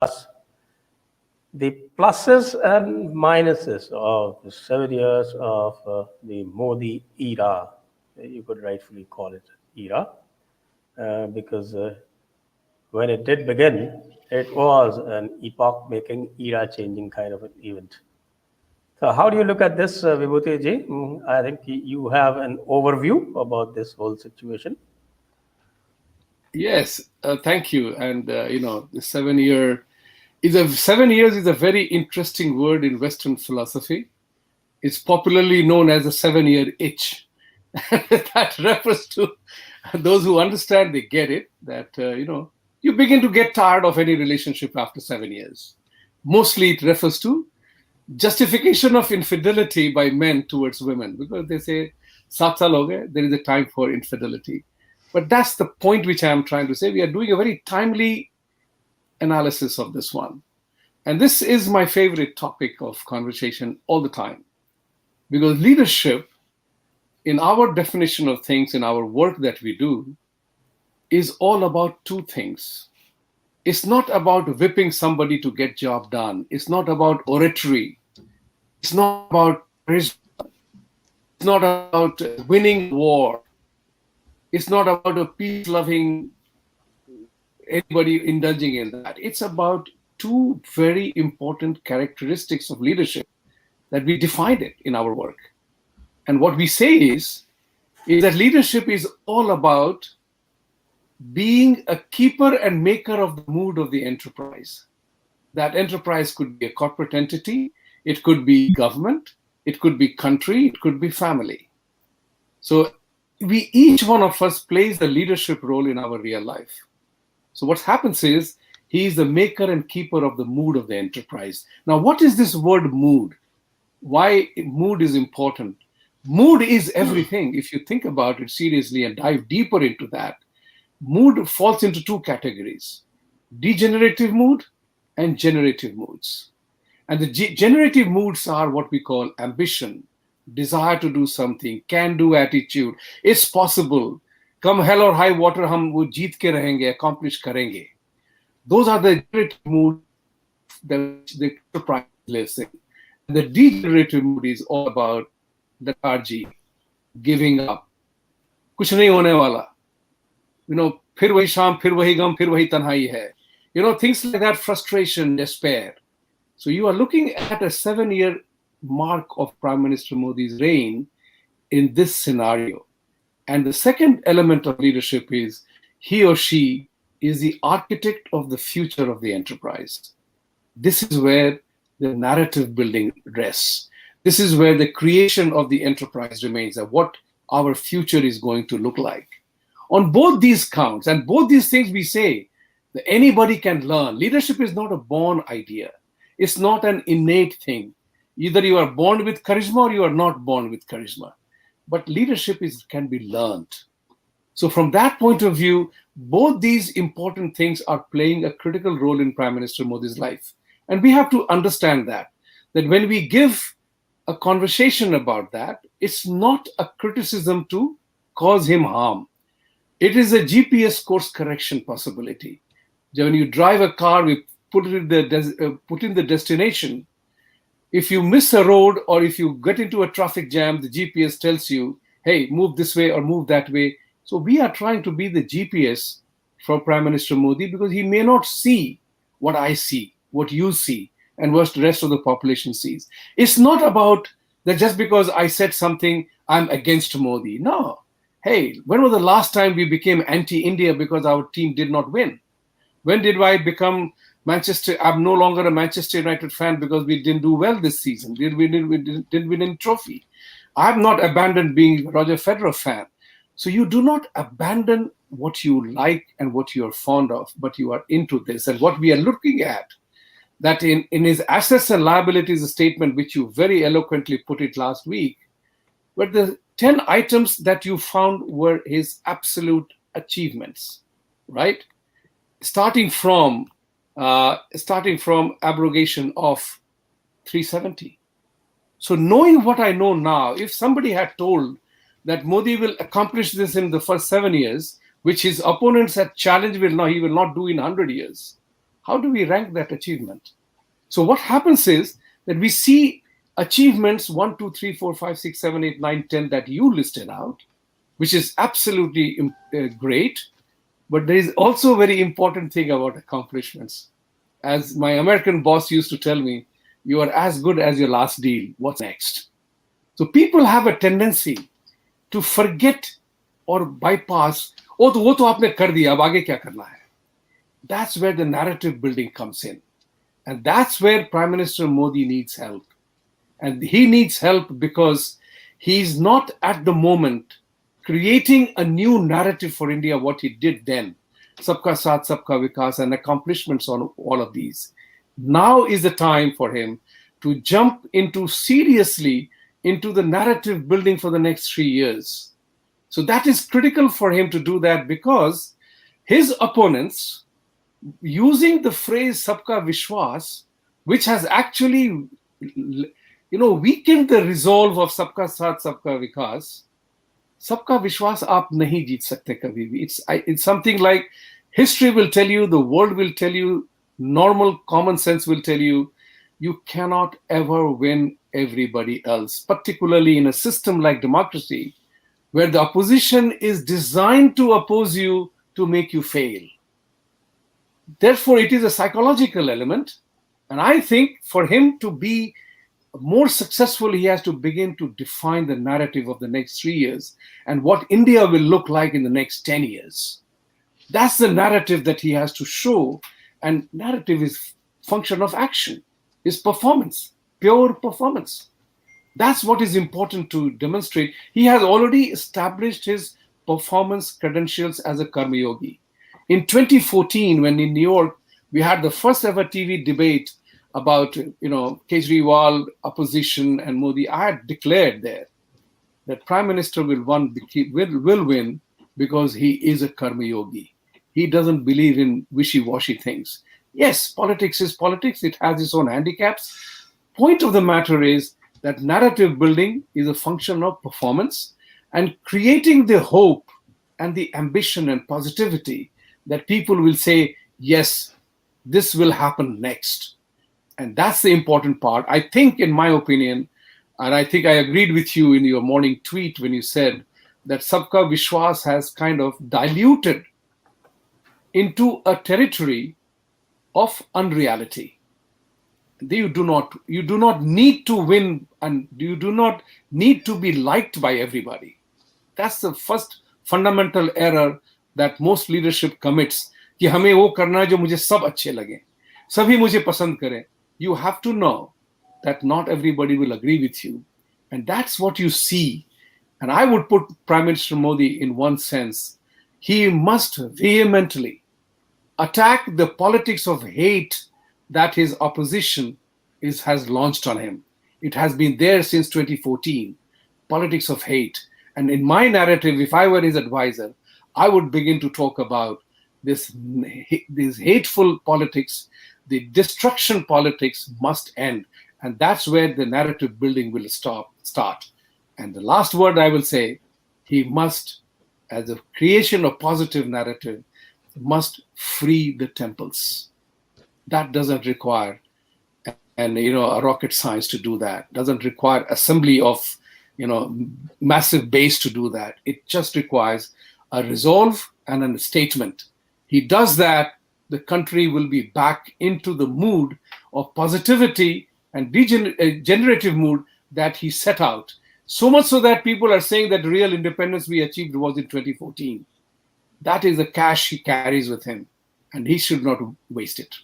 discuss the pluses and minuses of the 7 years of the Modi era. You could rightfully call it era, because when it did begin, it was an epoch-making, era-changing kind of an event. So, how do you look at this, Vibhuti ji? I think you have an overview about this whole situation. Yes, thank you. And the 7 year is a 7 years is a very interesting word in Western philosophy. It's popularly known as the 7 year itch. That refers to those who understand, they get it, that you begin to get tired of any relationship after 7 years. Mostly it refers to justification of infidelity by men towards women, because they say 7 saal ho gaye, there is a time for infidelity. But that's the point which I am trying to say. We are doing a very timely analysis of this one. And this is my favorite topic of conversation all the time, because leadership, in our definition of things, in our work that we do, is all about two things. It's not about whipping somebody to get job done. It's not about oratory. It's not about charisma. It's not about winning war. It's not about a peace-loving anybody indulging in that. It's about two very important characteristics of leadership that we define it in our work. And what we say is that leadership is all about being a keeper and maker of the mood of the enterprise. That enterprise could be a corporate entity, it could be government, it could be country, it could be family. So each one of us plays the leadership role in our real life. So what happens is he is the maker and keeper of the mood of the enterprise. Now, what is this word mood? Why mood is important? Mood is everything. If you think about it seriously and dive deeper into that, mood falls into two categories: degenerative mood and generative moods. And the generative moods are what we call ambition, desire to do something, can-do attitude. It's possible. Come hell or high water, hum wo jeet ke rahenge, accomplish karenge. Those are the generative moods that the enterprise lives in. And the degenerative mood is all about lethargy, giving up. Kuch nahi hone wala. Phir wahi sham, phir wahi gam, phir wahi tanhai hai. Things like that, frustration, despair. So you are looking at a 7-year mark of Prime Minister Modi's reign in this scenario. And the second element of leadership is he or she is the architect of the future of the enterprise. This is where the narrative building rests. This is where the creation of the enterprise remains, of what our future is going to look like. On both these counts, and both these things we say that anybody can learn. Leadership is not a born idea. It's not an innate thing. Either you are born with charisma or you are not born with charisma. But leadership can be learned. So from that point of view, both these important things are playing a critical role in Prime Minister Modi's life. And we have to understand that when we give a conversation about that, it's not a criticism to cause him harm. It is a GPS course correction possibility. When you drive a car, we put in the destination. If you miss a road or if you get into a traffic jam, the GPS tells you, hey, move this way or move that way. So we are trying to be the GPS for Prime Minister Modi, because he may not see what I see, what you see, and what the rest of the population sees. It's not about that just because I said something, I'm against Modi. No. Hey, when was the last time we became anti-India because our team did not win? When did I become I'm no longer a Manchester United fan because we didn't do well this season. We didn't win any trophy. I have not abandoned being a Roger Federer fan. So you do not abandon what you like and what you are fond of, but you are into this. And what we are looking at, that in his assets and liabilities statement, which you very eloquently put it last week, but the 10 items that you found were his absolute achievements, right? Starting from abrogation of 370. So knowing what I know now, if somebody had told that Modi will accomplish this in the first 7 years, which his opponents had challenged he will not do in 100 years, How do we rank that achievement? So what happens is that we see achievements 1, 2, 3, 4, 5, 6, 7, 8, 9, 10 that you listed out, which is absolutely great. But there is also a very important thing about accomplishments. As my American boss used to tell me, you are as good as your last deal. What's next? So people have a tendency to forget or bypass, oh, तो वो तो आपने कर दिया, अब आगे क्या करना है? That's where the narrative building comes in. And that's where Prime Minister Modi needs help. And he needs help because he's not at the moment creating a new narrative for India, what he did then. Sabka Saath, Sabka Vikas, and accomplishments on all of these. Now is the time for him to jump seriously into the narrative building for the next 3 years. So that is critical for him to do that, because his opponents, using the phrase Sabka Vishwas, which has actually weakened the resolve of Sabka Saath, Sabka Vikas. Sabka Vishwas aap nahi jeet sakte kabhi bhi. It's something like history will tell you, the world will tell you, normal common sense will tell you, you cannot ever win everybody else, particularly in a system like democracy, where the opposition is designed to oppose you to make you fail. Therefore, it is a psychological element. And I think for him to be more successful, he has to begin to define the narrative of the next 3 years and what India will look like in the next 10 years. That's the narrative that he has to show. And narrative is function of action, is performance, pure performance. That's what is important to demonstrate. He has already established his performance credentials as a Karma Yogi. In 2014, when in New York, we had the first ever TV debate about, Kejriwal, opposition, and Modi, I had declared there that Prime Minister will win because he is a Karma Yogi. He doesn't believe in wishy-washy things. Yes, politics is politics. It has its own handicaps. Point of the matter is that narrative building is a function of performance and creating the hope and the ambition and positivity that people will say, yes, this will happen next. And that's the important part. I think, in my opinion, and I think I agreed with you in your morning tweet when you said that Sabka Vishwas has kind of diluted into a territory of unreality. You do not need to win, and you do not need to be liked by everybody. That's the first fundamental error that most leadership commits. कि हमें वो करना है जो मुझे सब अच्छे लगे, सभी मुझे पसंद करें. You have to know that not everybody will agree with you. And that's what you see. And I would put Prime Minister Modi in one sense. He must vehemently attack the politics of hate that his opposition has launched on him. It has been there since 2014, politics of hate. And in my narrative, if I were his advisor, I would begin to talk about this hateful politics. The destruction politics must end. And that's where the narrative building will start. And the last word I will say, he must, as a creation of positive narrative, must free the temples. That doesn't require a rocket science to do that. Doesn't require assembly of massive base to do that. It just requires a resolve and a statement. He does that, the country will be back into the mood of positivity and generative mood that he set out. So much so that people are saying that the real independence we achieved was in 2014. That is the cash he carries with him, and he should not waste it.